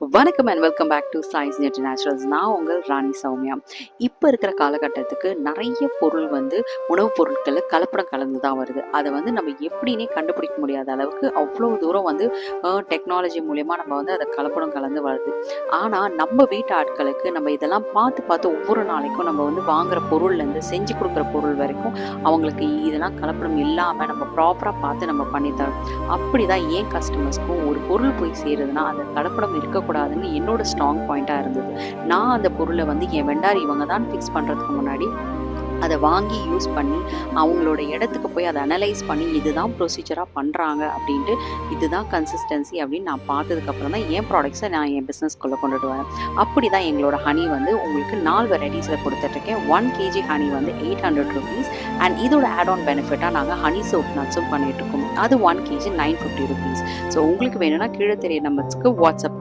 வணக்கம் and welcome back to science net naturals. நான் உங்கள் ராணி சௌமியா. இப்போ இருக்கிற காலகட்டத்துக்கு நிறைய பொருள் உணவுப் பொருட்களில் கலப்படம் கலந்து தான் வருது. அதை நம்ம எப்படின்னே கண்டுபிடிக்க முடியாத அளவுக்கு அவ்வளோ தூரம் டெக்னாலஜி மூலயமா நம்ம அதை கலப்படம் கலந்து வருது. ஆனால் நம்ம வீட்டு ஆட்களுக்கு நம்ம இதெல்லாம் பார்த்து பார்த்து ஒவ்வொரு நாளைக்கும் நம்ம வாங்குற பொருள்லேருந்து செஞ்சு கொடுக்குற பொருள் வரைக்கும் அவங்களுக்கு இதெல்லாம் கலப்படம் இல்லாமல் நம்ம ப்ராப்பராக பார்த்து நம்ம பண்ணித்தரோம். அப்படி தான் ஏன் கஸ்டமர்ஸ்க்கும் ஒரு பொருள் போய் சேருதுன்னா அந்த கலப்படம் இருக்கக்கூடாதுன்னு என்னோட ஸ்ட்ராங் பாயிண்டாக இருந்தது. நான் அந்த பொருளை என் வெண்டார் இவங்க தான் ஃபிக்ஸ் பண்ணுறதுக்கு முன்னாடி அதை வாங்கி யூஸ் பண்ணி அவங்களோட இடத்துக்கு போய் அதை அனலைஸ் பண்ணி இதுதான் ப்ரொசீஜராக பண்ணுறாங்க அப்படின்ட்டு இதுதான் கன்சிஸ்டன்சி அப்படின்னு நான் பார்த்ததுக்கப்புறம் தான் என் ப்ராடக்ட்ஸை நான் என் பிஸ்னஸ்க்குள்ளே கொண்டுட்டு வரேன். அப்படி தான் எங்களோட ஹனி உங்களுக்கு 4 வெரைட்டிஸில் கொடுத்துட்ருக்கேன். 1 kg ஹனி 800 rupees அண்ட் இதோட ஆட் ஆன் பெனிஃபிட்டாக நாங்கள் ஹனி சோப் நட்ஸும் பண்ணிகிட்ருக்கோம். அது 1 kg 950 rupees. ஸோ உங்களுக்கு வேணும்னா கீழே தெரிய நம்பர்ஸ்க்கு வாட்ஸ்அப்